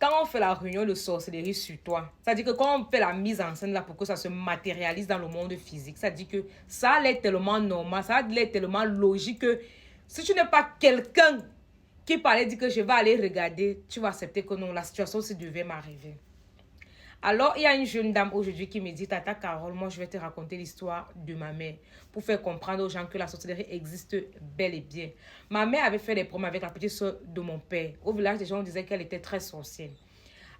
quand on fait la réunion de sorcellerie sur toi, ça dit que quand on fait la mise en scène là pour que ça se matérialise dans le monde physique, ça dit que ça allait tellement normal, ça allait tellement logique que si tu n'es pas quelqu'un qui parlait, dit que je vais aller regarder, tu vas accepter que non, la situation se devait m'arriver. Alors, il y a une jeune dame aujourd'hui qui me dit, Tata Carole, moi je vais te raconter l'histoire de ma mère pour faire comprendre aux gens que la sorcellerie existe bel et bien. Ma mère avait fait des problèmes avec la petite soeur de mon père. Au village, les gens disaient qu'elle était très sorcière.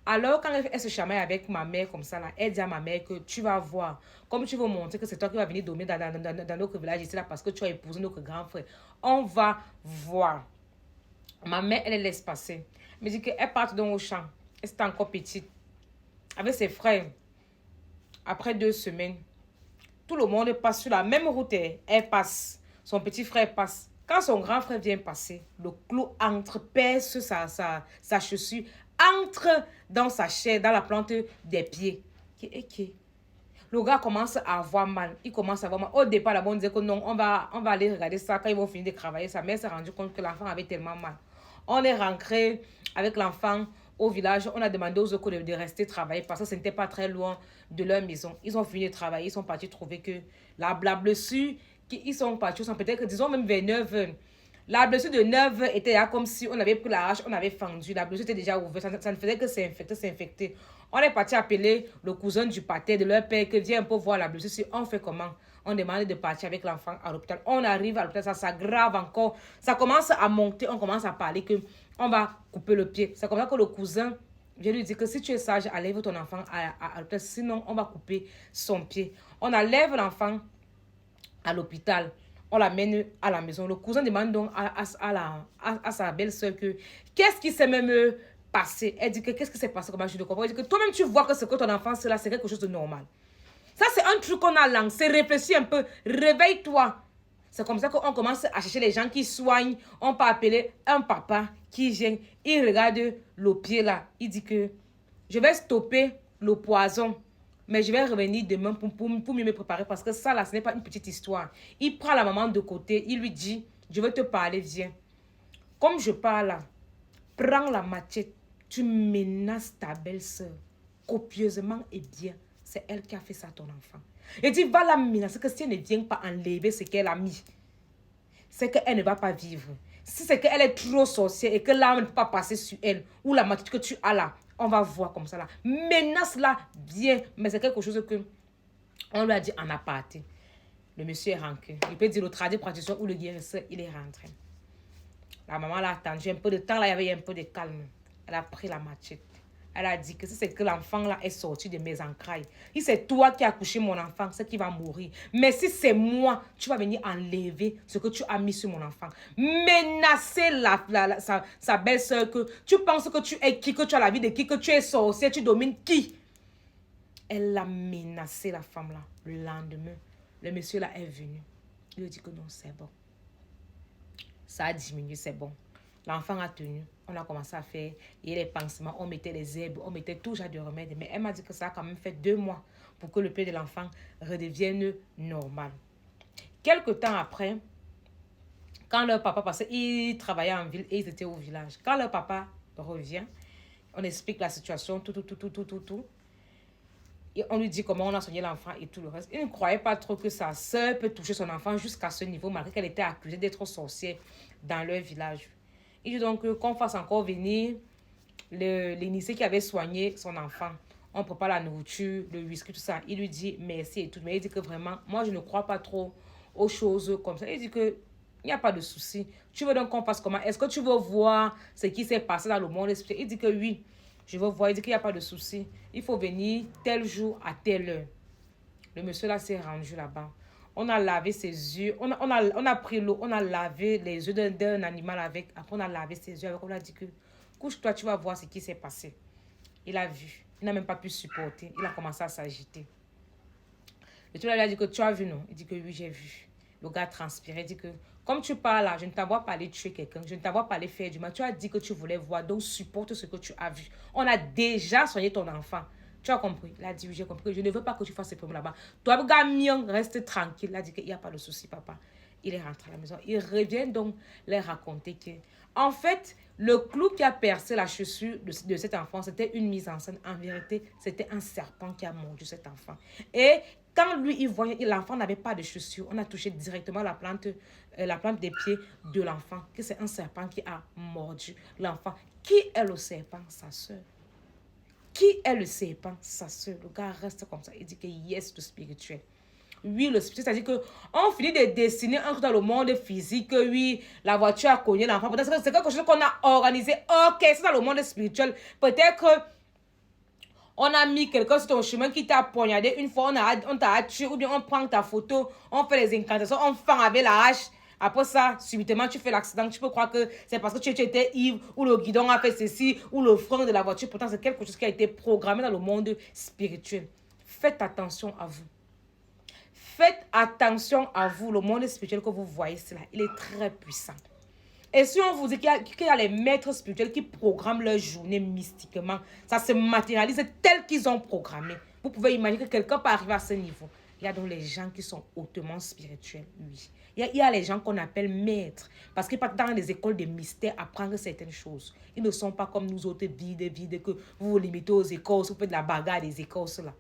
Alors, quand elle se chamaille avec ma mère comme ça, là, elle dit à ma mère que tu vas voir, comme tu veux montrer que c'est toi qui vas venir dormir dans notre village ici, là, parce que tu as épousé notre grand frère. On va voir. Ma mère, elle laisse passer. Elle me dit qu'elle part donc au champ. Elle était encore petite. Avec ses frères. Après 2 semaines, tout le monde passe sur la même route. Elle passe. Son petit frère passe. Quand son grand frère vient passer, le clou entre, perce sa chaussure, entre dans sa chair, dans la plante des pieds. Le gars commence à avoir mal. Il commence à avoir mal. Au départ, là-bas, on disait que non, on va aller regarder ça quand ils vont finir de travailler. Sa mère s'est rendue compte que l'enfant avait tellement mal. On est rentré avec l'enfant au village. On a demandé aux autres de rester travailler parce que ce n'était pas très loin de leur maison. Ils ont fini de travailler. Ils sont partis trouver que la blessure, ils sont partis, peut-être que disons même vers 9h. La blessure de 9 était là comme si on avait pris la hache, on avait fendu. La blessure était déjà ouverte. Ça ne faisait que s'infecter. On est parti appeler le cousin du pater de leur père qui vient un peu voir la blessure. Si on fait comment? On demande de partir avec l'enfant à l'hôpital. On arrive à l'hôpital, ça s'aggrave encore. Ça commence à monter. On commence à parler que on va couper le pied. C'est comme ça que le cousin vient lui dire que si tu es sage, enlève ton enfant à l'hôpital. Sinon, on va couper son pied. On enlève l'enfant à l'hôpital. On l'amène à la maison. Le cousin demande donc à sa belle-sœur que qu'est-ce qui s'est même passé. Elle dit que qu'est-ce qui s'est passé, comment je ne comprends. Elle dit que toi-même tu vois que ce que ton enfant c'est là, c'est quelque chose de normal. Ça c'est un truc qu'on a lancé. Réfléchis un peu, réveille-toi. C'est comme ça qu'on commence à chercher les gens qui soignent. On peut appeler un papa qui vient. Il regarde le pied là. Il dit que je vais stopper le poison. Mais je vais revenir demain pour mieux me préparer parce que ça là, ce n'est pas une petite histoire. Il prend la maman de côté, il lui dit, je vais te parler, viens. Comme je parle là, prends la machette, tu menaces ta belle-sœur copieusement et bien. C'est elle qui a fait ça à ton enfant. Il dit, va la menacer que si elle ne vient pas enlever ce qu'elle a mis, c'est qu'elle ne va pas vivre. Si c'est qu'elle est trop sorcière et que l'âme ne peut pas passer sur elle, ou la machette que tu as là, on va voir comme ça là. Menace-la bien. Mais c'est quelque chose que on lui a dit en aparté. Le monsieur est rentré. Il peut dire le tradit praticien ou le guérisseur, il est rentré. La maman l'a attendu un peu de temps. Là, il y avait un peu de calme. Elle a pris la machette. Elle a dit que si c'est que l'enfant là est sorti de mes entrailles, si c'est toi qui as couché mon enfant, c'est qui va mourir. Mais si c'est moi, tu vas venir enlever ce que tu as mis sur mon enfant. Menacer sa belle-sœur que tu penses que tu es qui, que tu as la vie de qui, que tu es sorcière, tu domines qui. Elle a menacé la femme là. Le lendemain, le monsieur là est venu. Il lui a dit que non, c'est bon. Ça a diminué, c'est bon. L'enfant a tenu. On a commencé à faire les pansements. On mettait les herbes. On mettait tout genre de remèdes. Mais elle m'a dit que ça a quand même fait 2 mois pour que le pied de l'enfant redevienne normal. Quelque temps après, quand leur papa passait, ils travaillaient en ville et ils étaient au village. Quand leur papa revient, on explique la situation, tout. Et on lui dit comment on a soigné l'enfant et tout le reste. Il ne croyait pas trop que sa soeur peut toucher son enfant jusqu'à ce niveau, malgré qu'elle était accusée d'être sorcière dans leur village. Il dit donc qu'on fasse encore venir l'initié qui avait soigné son enfant. On prépare la nourriture, le whisky, tout ça. Il lui dit merci et tout. Mais il dit que vraiment, moi je ne crois pas trop aux choses comme ça. Il dit que il n'y a pas de souci. Tu veux donc qu'on fasse comment? Est-ce que tu veux voir ce qui s'est passé dans le monde espirituel? Il dit que oui. Je veux voir, il dit qu'il n'y a pas de souci. Il faut venir tel jour à telle heure. Le monsieur là s'est rendu là-bas. On a lavé ses yeux. On a pris l'eau. On a lavé les yeux d'un animal avec. Après, on a lavé ses yeux avec. On a dit que couche-toi, tu vas voir ce qui s'est passé. Il a vu. Il n'a même pas pu supporter. Il a commencé à s'agiter. Le tueur lui a dit que tu as vu, non? Il dit que oui, j'ai vu. Le gars transpirait. Il dit que comme tu parles là, je ne t'envoie pas aller tuer quelqu'un. Je ne t'envoie pas aller faire du mal. Tu as dit que tu voulais voir. Donc, supporte ce que tu as vu. On a déjà soigné ton enfant. Tu as compris? Il a dit, oui, j'ai compris. Je ne veux pas que tu fasses ces problèmes là-bas. Toi, gars mien, reste tranquille. Il a dit qu'il n'y a pas de souci, papa. Il est rentré à la maison. Il revient donc leur raconter que, en fait, Le clou qui a percé la chaussure de cet enfant, c'était une mise en scène. En vérité, c'était un serpent qui a mordu cet enfant. Et quand lui, il voyait, l'enfant n'avait pas de chaussure, on a touché directement la plante des pieds de l'enfant, que c'est un serpent qui a mordu l'enfant. Qui est le serpent? Sa soeur. Qui est le serpent? Sa soeur. Le gars reste comme ça. Il dit que yes, le spirituel. Oui, le spirituel, c'est-à-dire qu'on finit de dessiner un truc dans le monde physique. Oui, la voiture a cogné l'enfant. Peut-être que c'est quelque chose qu'on a organisé. Ok, c'est dans le monde spirituel. Peut-être que on a mis quelqu'un sur ton chemin qui t'a poignardé une fois, on t'a tué, ou bien on prend ta photo, on fait les incantations, on fend avec la hache. Après ça, subitement, tu fais l'accident. Tu peux croire que c'est parce que tu étais ivre, ou le guidon a fait ceci, ou le frein de la voiture. Pourtant, c'est quelque chose qui a été programmé dans le monde spirituel. Faites attention à vous. Faites attention à vous. Le monde spirituel que vous voyez, c'est là, il est très puissant. Et si on vous dit qu'il y a les maîtres spirituels qui programment leur journée mystiquement, ça se matérialise tel qu'ils ont programmé. Vous pouvez imaginer que quelqu'un peut arriver à ce niveau. Il y a donc les gens qui sont hautement spirituels, oui. Il y a les gens qu'on appelle maîtres, parce qu'ils partent dans les écoles de mystères apprendre certaines choses. Ils ne sont pas comme nous autres vides, que vous vous limitez aux écoles, vous faites de la bagarre des écoles, là.